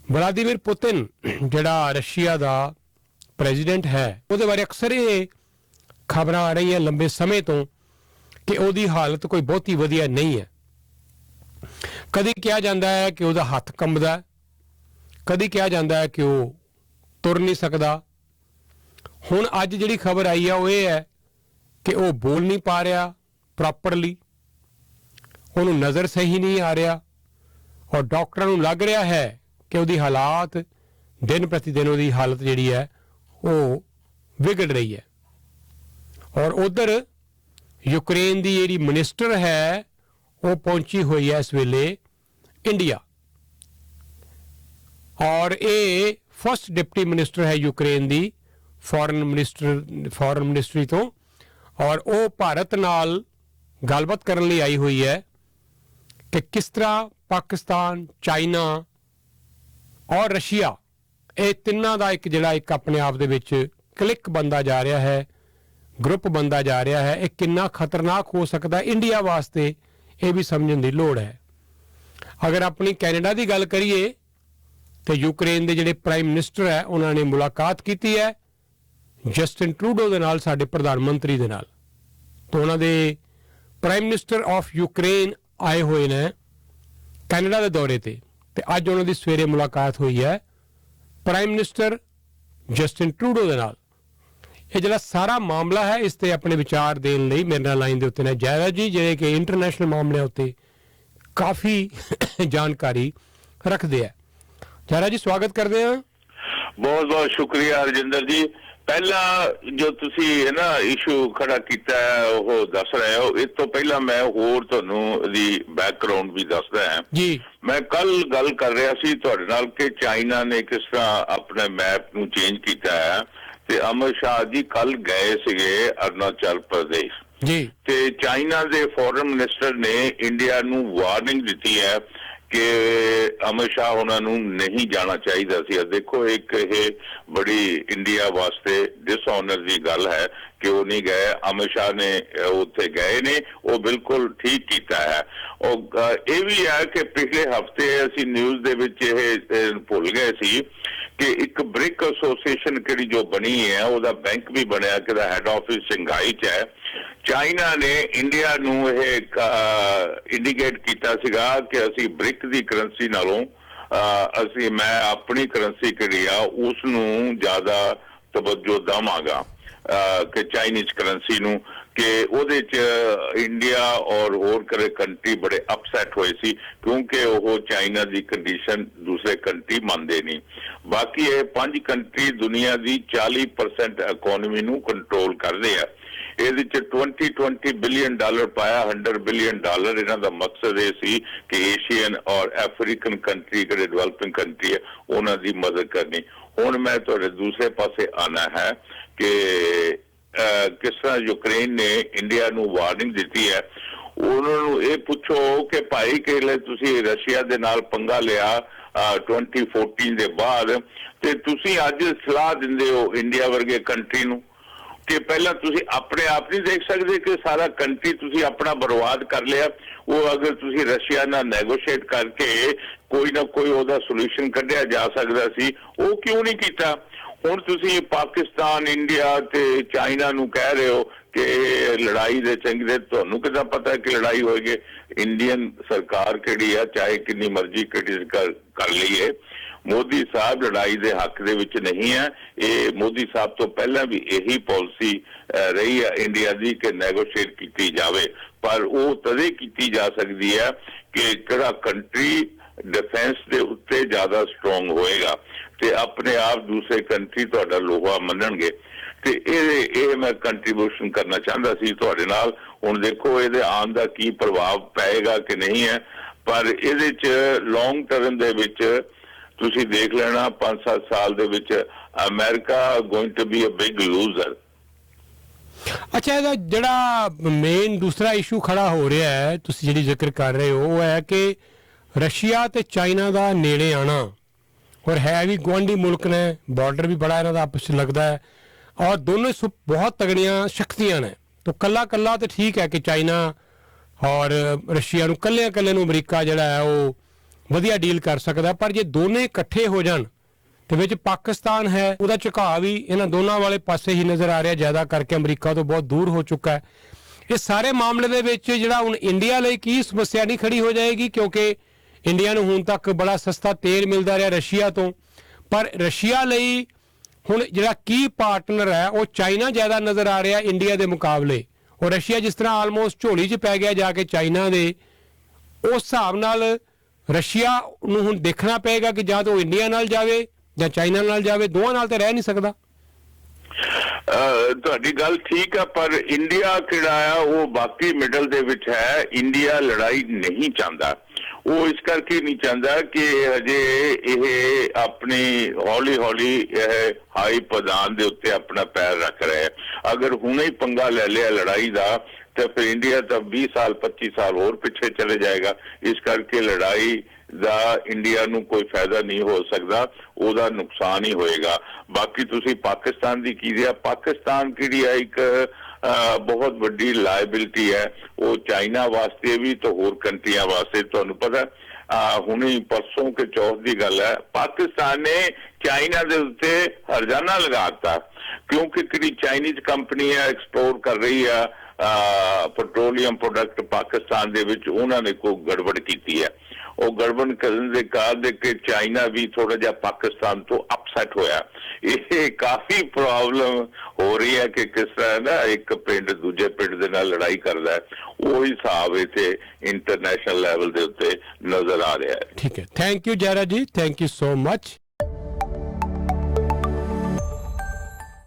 Vladimir Putin जिहड़ा Russia का president है उहदे बारे अक्सर ये खबर आ रही लंबे समय तो कि उहदी हालत कोई बहुती वधिया नहीं है। कदी कहा जाता है कि उहदा हथ कंबदा, कदी कहा जाता है कि वह तुर नहीं सकता। हुण अज जिहड़ी खबर आई है वो ये है कि वह बोल नहीं पा रहा प्रॉपरली, उन्होंने नज़र सही नहीं आ रहा और डॉक्टरों को लग रहा है कि उसकी हालात दिन प्रतिदिन उसकी हालत जिहड़ी है वो बिगड़ रही है। और उधर यूक्रेन की जिहड़ी मिनिस्टर है वो पहुंची हुई है इस वेले इंडिया, और ये फर्स्ट डिप्टी मिनिस्टर है यूक्रेन की फॉरन मिनिस्ट्री तो, और वो भारत नाल गलबात करने लिए आई हुई है कि किस तरह पाकिस्तान, चाइना और रशिया ये तिन्ना का एक जिहड़ा एक अपने आप दे विच क्लिक बनता जा रहा है, ग्रुप बनता जा रहा है, ये कितना खतरनाक हो सकता है इंडिया वास्ते ये भी समझने की लोड़ है। अगर अपनी कैनेडा की गल करिए तो यूक्रेन के जिहड़े प्राइम मिनिस्टर है उन्होंने मुलाकात की है जस्टिन ट्रूडो दे नाल, साडे प्रधानमंत्री दे नाल। तो उन्होंने प्राइम मिनिस्टर ऑफ यूक्रेन आए हुए ने कैनेडा के दौरे ते, ते अज उन्होंने सवेरे मुलाकात हुई है प्राइम मिनिस्टर जस्टिन ट्रूडो दे नाल। ये जिहड़ा सारा मामला है इस ते अपने विचार देने लई मेरे नाल लाइन दे उत्ते ने जयराज जी, जिहड़े कि इंटरनेशनल मामले उत्ते काफ़ी जानकारी रखते हैं। जयराज जी स्वागत करते हैं। बहुत बहुत शुक्रिया रजिंदर जी। पहला जो तुसी है ना इशू खड़ा किया है वो दस रहे हो, इस तो पहला मैं होर तुहानू दी बैकग्राउंड भी दसदा है जी। मैं कल गल कर रहा सी तुहाडे नाल कि चाइना ने किस तरह अपने मैप नू चेंज किया है, ते अमित शाह जी कल गए सीगे अरुणाचल प्रदेश जी, ते चाइना दे फॉरेन मिनिस्टर ने इंडिया नू वार्निंग दी है कि अमित शाह उन्होंने नहीं जाना चाहिए सी। देखो एक ये बड़ी इंडिया वास्ते डिसऑनर की गल है कि वो नहीं गए। अमित शाह ने उत्थे गए ने, वो बिल्कुल ठीक किया है। और ये भी है कि पिछले हफ्ते असी न्यूज़ दे विच भुल गए सी कि एक ब्रिक एसोसीएशन की जो बनी है उसका बैंक भी बनया कि हैड ऑफिस शंघाई च है। चाइना ने इंडिया नू इंडिकेट किया सीगा कि असी ब्रिक की करंसी नालों असी मैं अपनी करंसी करी आ उसनू ज्यादा तवज्जो दवांगा कि चाइनीज करंसी नू, कि ਉਹਦੇ ਚ इंडिया और होर करे कंट्री बड़े अपसैट हुए सी क्योंकि वो चाइना की कंडीशन दूसरे कंट्री मानते नहीं। बाकी ये 5 कंट्री दुनिया की 40% इकोनॉमी नू कंट्रोल करते हैं। ये 20 बिलियन डॉलर पाया, $100 बिलियन। इन्हां दा मकसद ये सी कि एशियन और अफ्रीकन कंट्री जिहड़े डेवलपिंग कंट्री है उन्हां दी मदद करनी। हुण मैं तुहाडे दूसरे पासे आना है कि किस तरह यूक्रेन ने इंडिया नू वार्निंग दी है। उन्होंने ये पूछो कि भाई कि तुसी रशिया दे नाल पंगा लिया 2014 दे बाद, ते तुसी अज सलाह दिंदे हो इंडिया वर्गे कंट्री नू कि पहला तुसी अपने आप नहीं देख सकते कि सारा कंट्री तुसी अपना बर्बाद कर लिया। वो अगर तुसी रशिया नाल नेगोशिएट करके कोई ना कोई ओदा सोल्यूशन कढ़िया जा सकता सी, वो क्यों नहीं किया? हुण तुसी पाकिस्तान, इंडिया ते चाइना नू कह रहे हो कि लड़ाई दे चंगे, तुहानू किदां पता है कि लड़ाई होएगी? इंडियन सरकार किहड़ी है चाहे कितनी मर्जी क्रिटिसाइज कर लईए, मोदी साहब लड़ाई दे हक दे विच नहीं है। ये मोदी साहब तो पहला भी यही पॉलिसी रही है इंडिया की कि नैगोशिएट की जाए, पर वो तदे की जा सकती है कि किहड़ा कंट्री डिफेंस के उत्ते ज्यादा स्ट्रोंग होएगा ते अपने आप दूसरे कंट्री तुहाडा लोहा मनणगे। ते ये मैं कंट्रीब्यूशन करना चाहता सी तुहाडे नाल। हुण देखो इहदे आउण दा की प्रभाव पएगा कि नहीं है, पर इहदे च लॉन्ग टर्म दे विच तुसी देख लेना 5-7 साल दे विच America going to be a big loser. अच्छा, ਇਹਦਾ ਜਿਹੜਾ ਮੇਨ ਦੂਸਰਾ ਇਸ਼ੂ ਖੜਾ ਹੋ ਰਿਹਾ ਹੈ ਤੁਸੀਂ ਜਿਹੜੀ ਜ਼ਿਕਰ ਕਰ ਰਹੇ ਹੋ ਉਹ ਹੈ ਕਿ रशिया ਤੇ ਚਾਈਨਾ ਦਾ ਨੇੜੇ ਆਣਾ, और है भी गुआढ़ी मुल्क ने, बॉर्डर भी बड़ा इन्हों आपस लगता है, और दोनों बहुत तगड़ियाँ शक्तियां ने। तो कला कला तो ठीक है कि चाइना और रशिया कल्ले कल्ले अमरीका जड़ा है वो ਵਧੀਆ ਡੀਲ ਕਰ ਸਕਦਾ। ਪਰ ਜੇ ਦੋਨੇ ਇਕੱਠੇ ਹੋ ਜਾਣ ਤੇ ਵਿੱਚ ਪਾਕਿਸਤਾਨ ਹੈ, ਉਹਦਾ ਝੁਕਾਅ ਵੀ ਇਹਨਾਂ ਦੋਨਾਂ ਵਾਲੇ ਪਾਸੇ ਹੀ ਨਜ਼ਰ ਆ ਰਿਹਾ, ਜ਼ਿਆਦਾ ਕਰਕੇ ਅਮਰੀਕਾ ਤੋਂ ਬਹੁਤ ਦੂਰ ਹੋ ਚੁੱਕਾ ਹੈ। ਇਸ ਸਾਰੇ ਮਾਮਲੇ ਦੇ ਵਿੱਚ ਜਿਹੜਾ ਹੁਣ ਇੰਡੀਆ ਲਈ ਕੀ ਸਮੱਸਿਆ ਨਹੀਂ ਖੜੀ ਹੋ ਜਾਏਗੀ, ਕਿਉਂਕਿ ਇੰਡੀਆ ਨੂੰ ਹੁਣ ਤੱਕ ਬੜਾ ਸਸਤਾ ਤੇਲ ਮਿਲਦਾ ਰਿਹਾ ਰਸ਼ੀਆ ਤੋਂ, ਪਰ ਰਸ਼ੀਆ ਲਈ ਹੁਣ ਜਿਹੜਾ ਕੀ ਪਾਰਟਨਰ ਹੈ ਉਹ ਚਾਈਨਾ ਜ਼ਿਆਦਾ ਨਜ਼ਰ ਆ ਰਿਹਾ ਇੰਡੀਆ ਦੇ ਮੁਕਾਬਲੇ। ਉਹ ਰਸ਼ੀਆ ਜਿਸ ਤਰ੍ਹਾਂ ਆਲਮੋਸਟ ਝੋਲੀ 'ਚ ਪੈ ਗਿਆ ਜਾ ਕੇ ਚਾਈਨਾ ਦੇ, ਉਸ ਹਿਸਾਬ ਨਾਲ ਰਸ਼ੀਆ ਨੂੰ ਹੁਣ ਦੇਖਣਾ ਪਏਗਾ ਕਿ ਜਾਂ ਤਾਂ ਉਹ ਇੰਡੀਆ ਨਾਲ ਜਾਵੇ ਜਾਂ ਚਾਈਨਾ ਨਾਲ ਜਾਵੇ, ਦੋਵਾਂ ਨਾਲ ਤਾਂ ਰਹਿ ਨਹੀਂ ਸਕਦਾ। ਤੁਹਾਡੀ ਗੱਲ ਠੀਕ ਆ, ਪਰ ਇੰਡੀਆ ਕਿਹੜਾ ਆ ਉਹ ਬਾਕੀ ਮਿਡਲ ਦੇ ਵਿੱਚ ਹੈ। ਇੰਡੀਆ ਲੜਾਈ ਨਹੀਂ ਚਾਹੁੰਦਾ, ਉਹ ਇਸ ਕਰਕੇ ਨਹੀਂ ਚਾਹੁੰਦਾ ਕਿ ਹਜੇ ਇਹ ਆਪਣੀ ਹੌਲੀ ਹੌਲੀ ਹਾਈ ਪਦਾਨ ਦੇ ਉੱਤੇ ਆਪਣਾ ਪੈਰ ਰੱਖ ਰਿਹਾ ਹੈ। ਅਗਰ ਹੁਣੇ ਹੀ ਪੰਗਾ ਲੈ ਲਿਆ ਲੜਾਈ ਦਾ ਤਾਂ ਫਿਰ ਇੰਡੀਆ ਤਾਂ 20 ਸਾਲ 25 ਸਾਲ ਹੋਰ ਪਿੱਛੇ ਚਲੇ ਜਾਏਗਾ। ਇਸ ਕਰਕੇ ਲੜਾਈ ਦਾ ਇੰਡੀਆ ਨੂੰ ਕੋਈ ਫਾਇਦਾ ਨਹੀਂ ਹੋ ਸਕਦਾ, ਉਹਦਾ ਨੁਕਸਾਨ ਹੀ ਹੋਏਗਾ। ਬਾਕੀ ਤੁਸੀਂ ਪਾਕਿਸਤਾਨ ਦੀ ਕੀ ਦਿਆ, ਪਾਕਿਸਤਾਨ ਕਿਹੜੀ ਹੈ ਇੱਕ ਬਹੁਤ ਵੱਡੀ ਲਾਇਬਿਲਿਟੀ ਹੈ, ਉਹ ਚਾਈਨਾ ਵਾਸਤੇ ਵੀ ਤੇ ਹੋਰ ਕੰਟਰੀਆਂ ਵਾਸਤੇ। ਤੁਹਾਨੂੰ ਪਤਾ ਹੁਣੇ ਪਰਸੋਂ ਕੇ ਚੌਥ ਦੀ ਗੱਲ ਹੈ, ਪਾਕਿਸਤਾਨ ਨੇ ਚਾਈਨਾ ਦੇ ਉੱਤੇ ਹਰਜਾਨਾ ਲਗਾਤਾ ਕਿਉਂਕਿ ਕਿਹੜੀ ਚਾਈਨੀਜ਼ ਕੰਪਨੀ ਹੈ ਐਕਸਪਲੋਰ ਕਰ ਰਹੀ ਆ ਪੈਟਰੋਲੀਅਮ ਪ੍ਰੋਡਕਟ ਪਾਕਿਸਤਾਨ ਦੇ ਵਿੱਚ, ਉਹਨਾਂ ਨੇ ਕੋਈ ਗੜਬੜ ਕੀਤੀ ਹੈ। ਉਹ ਗੜਬੜ ਕਰਨ ਦੇ ਕਾਰਨ ਕਿ ਚਾਈਨਾ ਵੀ ਥੋੜਾ ਜਿਹਾ ਪਾਕਿਸਤਾਨ ਤੋਂ ਅਪਸੈਟ ਹੋਇਆ। ਇਹ ਕਾਫੀ ਪ੍ਰੋਬਲਮ ਹੋ ਰਹੀ ਹੈ ਕਿ ਕਿਸ ਤਰ੍ਹਾਂ ਨਾ ਇੱਕ ਪਿੰਡ ਦੂਜੇ ਪਿੰਡ ਦੇ ਨਾਲ ਲੜਾਈ ਕਰਦਾ ਹੈ, ਉਹ ਹਿਸਾਬ ਇੱਥੇ ਇੰਟਰਨੈਸ਼ਨਲ ਲੈਵਲ ਦੇ ਉੱਤੇ ਨਜ਼ਰ ਆ ਰਿਹਾ ਹੈ। ਠੀਕ ਹੈ, ਥੈਂਕ ਯੂ ਜੈਰਾ ਜੀ, ਥੈਂਕ ਯੂ ਸੋ ਮਚ।